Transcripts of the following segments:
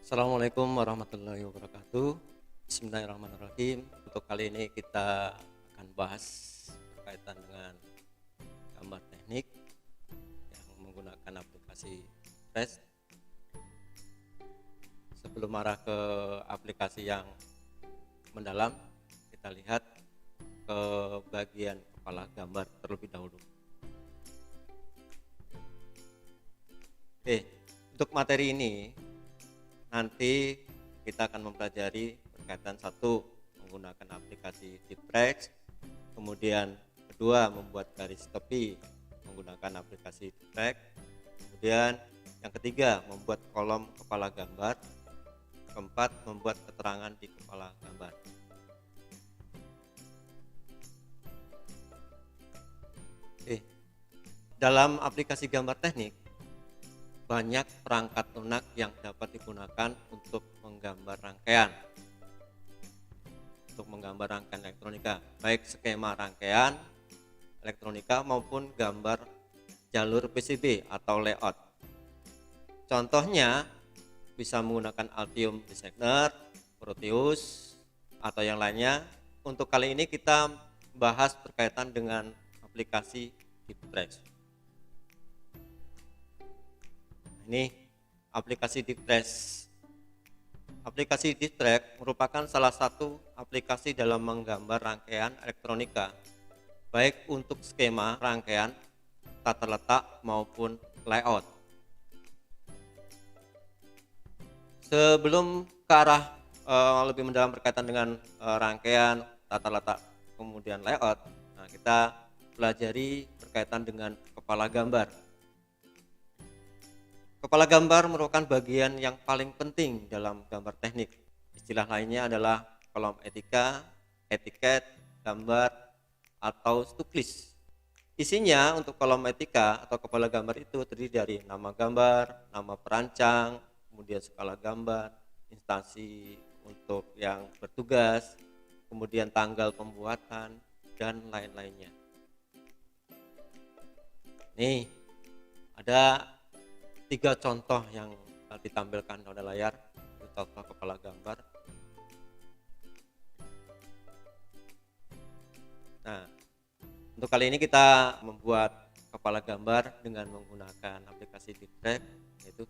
Assalamualaikum warahmatullahi wabarakatuh. Bismillahirrahmanirrahim. Untuk kali ini kita akan bahas berkaitan dengan gambar teknik yang menggunakan aplikasi Flash. Sebelum arah ke aplikasi yang mendalam, kita lihat ke bagian kepala gambar terlebih dahulu. Oke, untuk materi ini nanti kita akan mempelajari berkaitan satu menggunakan aplikasi Deepfresh, kemudian kedua membuat garis tepi menggunakan aplikasi Deepfresh, kemudian yang ketiga membuat kolom kepala gambar, keempat membuat keterangan di kepala gambar. Oke, dalam aplikasi gambar teknik banyak perangkat lunak yang dapat digunakan untuk menggambar rangkaian elektronika, baik skema rangkaian elektronika maupun gambar jalur PCB atau layout. Contohnya bisa menggunakan Altium Designer, Proteus, atau yang lainnya. Untuk kali ini kita bahas berkaitan dengan aplikasi Deepfresh. Ini aplikasi Deepfresh. Aplikasi Deepfresh merupakan salah satu aplikasi dalam menggambar rangkaian elektronika, baik untuk skema rangkaian, tata letak maupun layout. Sebelum ke arah lebih mendalam berkaitan dengan rangkaian, tata letak, kemudian layout, nah kita pelajari berkaitan dengan kepala gambar. Kepala gambar merupakan bagian yang paling penting dalam gambar teknik. Istilah lainnya adalah kolom etika, etiket, gambar, atau stuklis. Isinya untuk kolom etika atau kepala gambar itu terdiri dari nama gambar, nama perancang, kemudian skala gambar, instansi untuk yang bertugas, kemudian tanggal pembuatan, dan lain-lainnya. Nih, ada 3 contoh yang ditampilkan pada layar, contoh kepala gambar. Nah, untuk kali ini kita membuat kepala gambar dengan menggunakan aplikasi Deepfresh, yaitu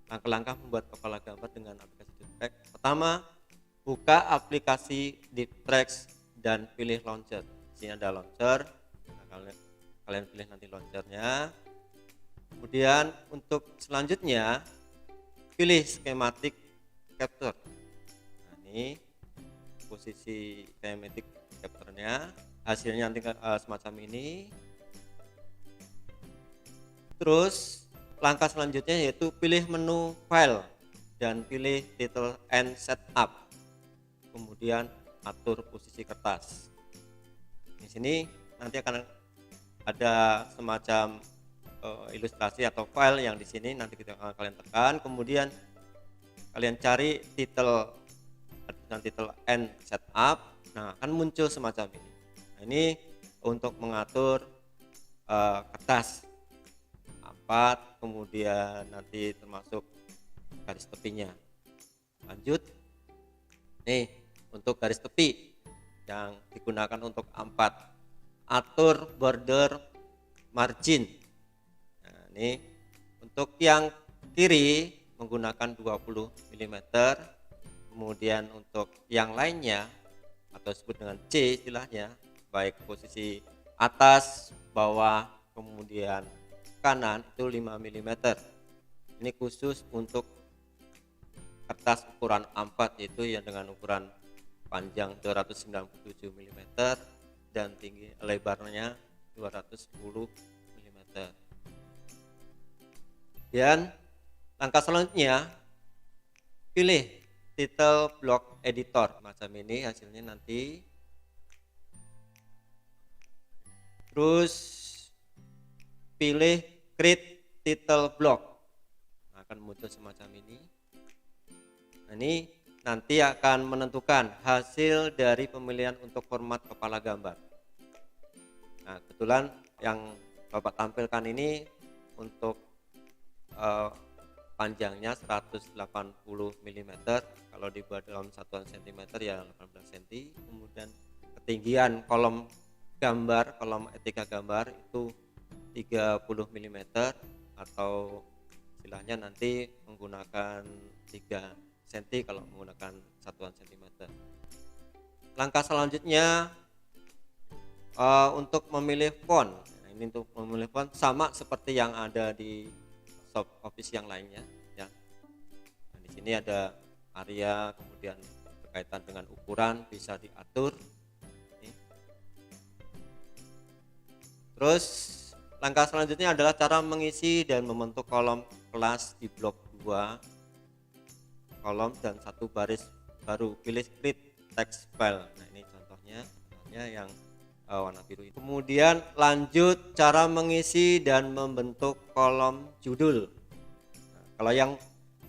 langkah-langkah membuat kepala gambar dengan aplikasi Deepfresh. Pertama, buka aplikasi Deepfresh dan pilih launcher. Di sini ada launcher. Nah, kalian pilih nanti launchernya. Kemudian untuk selanjutnya pilih schematic capture. Nah, ini posisi schematic capture-nya, hasilnya nanti semacam ini. Terus langkah selanjutnya yaitu pilih menu file dan pilih title and setup. Kemudian atur posisi kertas. Di sini nanti akan ada semacam ilustrasi atau file yang di sini nanti kalian tekan, kemudian kalian cari title dan title and setup. Nah, akan muncul semacam ini. Nah, ini untuk mengatur kertas 4, kemudian nanti termasuk garis tepinya. Lanjut, nih untuk garis tepi yang digunakan untuk A4, atur border margin. Ini untuk yang kiri menggunakan 20 mm, kemudian untuk yang lainnya atau disebut dengan C istilahnya, baik posisi atas, bawah, kemudian kanan itu 5 mm. Ini khusus untuk kertas ukuran A4, yaitu yang dengan ukuran panjang 297 mm dan tinggi lebarnya 210 mm. Dan langkah selanjutnya pilih title block editor, macam ini hasilnya nanti. Terus pilih create title block, akan muncul semacam ini. Nah, ini nanti akan menentukan hasil dari pemilihan untuk format kepala gambar. Nah, kebetulan yang Bapak tampilkan ini untuk panjangnya 180 mm, kalau dibuat dalam satuan cm ya 18 cm. Kemudian ketinggian kolom gambar, kolom etika gambar itu 30 mm, atau istilahnya nanti menggunakan 3 cm kalau menggunakan satuan cm. Langkah selanjutnya untuk memilih font. Nah, ini untuk memilih font sama seperti yang ada di soft office yang lainnya ya. Nah, di sini ada area, kemudian berkaitan dengan ukuran bisa diatur. Nih. Terus langkah selanjutnya adalah cara mengisi dan membentuk kolom kelas di blok 2 kolom dan 1 baris baru. Pilih create text file. Nah, ini contohnya yang warna biru ini. Kemudian lanjut cara mengisi dan membentuk kolom judul. Nah, kalau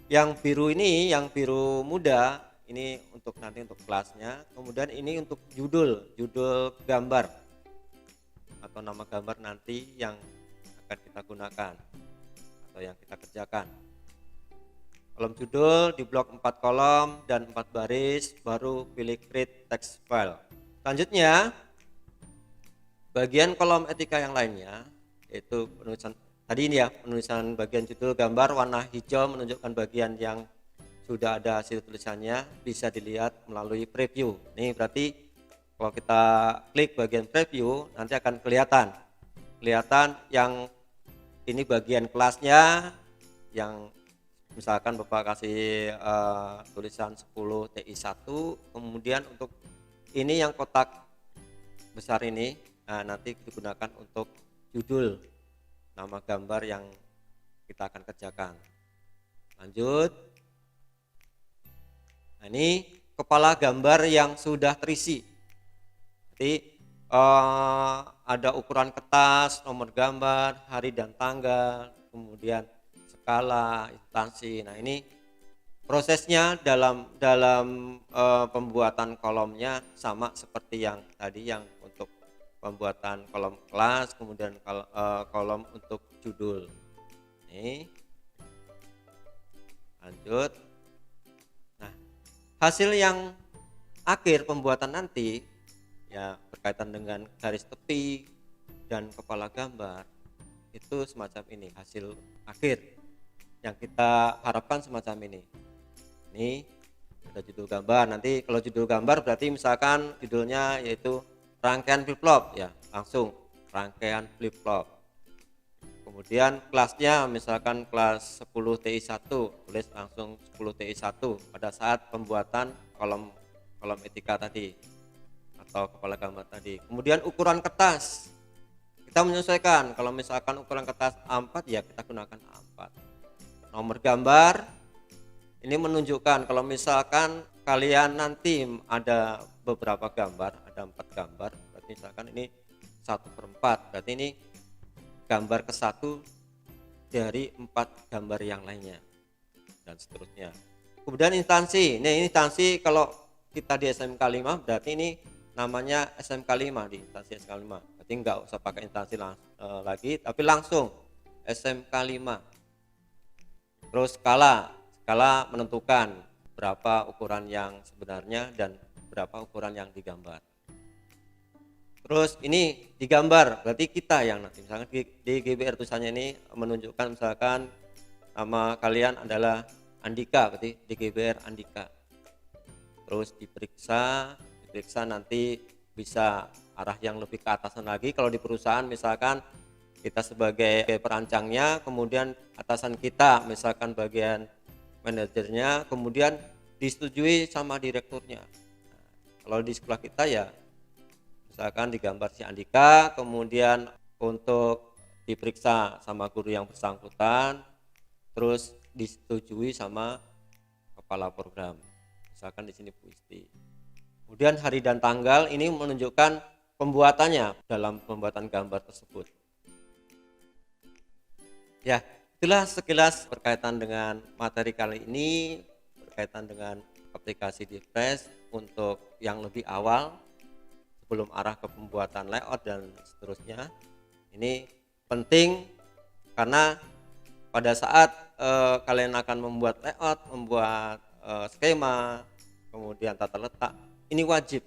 yang biru ini, yang biru muda ini untuk nanti untuk kelasnya. Kemudian ini untuk judul gambar atau nama gambar nanti yang akan kita gunakan atau yang kita kerjakan. Kolom judul di blok 4 kolom dan 4 baris, baru pilih create text file. Selanjutnya bagian kolom etika yang lainnya, yaitu penulisan tadi ini ya, penulisan bagian judul gambar warna hijau menunjukkan bagian yang sudah ada hasil tulisannya, bisa dilihat melalui preview. Ini berarti kalau kita klik bagian preview nanti akan kelihatan yang ini bagian kelasnya, yang misalkan Bapak kasih tulisan 10 TI1, kemudian untuk ini yang kotak besar ini, nah, nanti digunakan untuk judul nama gambar yang kita akan kerjakan. Lanjut. Nah, ini kepala gambar yang sudah terisi. Jadi ada ukuran kertas, nomor gambar, hari dan tanggal, kemudian skala, instansi. Nah, ini prosesnya dalam pembuatan kolomnya sama seperti yang tadi, yang untuk pembuatan kolom kelas, kemudian kolom untuk judul. Nih, lanjut. Nah, hasil yang akhir pembuatan nanti ya berkaitan dengan garis tepi dan kepala gambar itu semacam ini, hasil akhir yang kita harapkan semacam ini. Ini ada judul gambar. Nanti kalau judul gambar berarti misalkan judulnya yaitu rangkaian flip-flop ya, langsung rangkaian flip-flop. Kemudian kelasnya misalkan kelas 10 TI1, tulis langsung 10 TI1 pada saat pembuatan kolom etika tadi atau kepala gambar tadi. Kemudian ukuran kertas kita menyesuaikan, kalau misalkan ukuran kertas A4 ya kita gunakan A4. Nomor gambar ini menunjukkan kalau misalkan kalian nanti ada beberapa gambar, ada 4 gambar, berarti misalkan ini 1/4, berarti ini gambar ke-1 dari 4 gambar yang lainnya dan seterusnya. Kemudian instansi, ini instansi kalau kita di SMK 5 berarti ini namanya SMK 5, di instansi SMK 5, berarti enggak usah pakai instansi lagi, tapi langsung SMK 5. Terus skala menentukan berapa ukuran yang sebenarnya dan berapa ukuran yang digambar. Terus ini digambar, berarti kita yang nanti misalkan di GBR tulisannya ini menunjukkan misalkan nama kalian adalah Andika, berarti di GBR Andika. Terus diperiksa nanti bisa arah yang lebih ke atasan lagi. Kalau di perusahaan misalkan kita sebagai perancangnya, kemudian atasan kita misalkan bagian manajernya, kemudian disetujui sama direkturnya. Nah, kalau di sekolah kita ya misalkan digambar si Andika, kemudian untuk diperiksa sama guru yang bersangkutan, terus disetujui sama kepala program, misalkan di sini Bu Isti. Kemudian hari dan tanggal ini menunjukkan pembuatannya dalam pembuatan gambar tersebut. Ya, itulah sekilas berkaitan dengan materi kali ini, berkaitan dengan aplikasi Diffresh untuk yang lebih awal sebelum arah ke pembuatan layout dan seterusnya. Ini penting karena pada saat kalian akan membuat layout, membuat skema, kemudian tata letak, ini wajib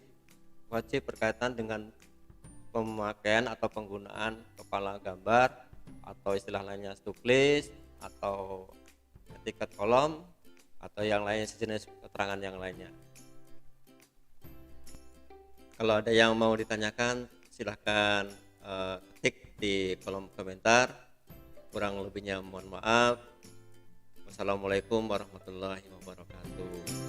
berkaitan dengan pemakaian atau penggunaan kepala gambar atau istilah lainnya stock list atau tiket kolom atau yang lain sejenis keterangan yang lainnya. Kalau ada yang mau ditanyakan silahkan ketik di kolom komentar. Kurang lebihnya mohon maaf. Wassalamualaikum warahmatullahi wabarakatuh.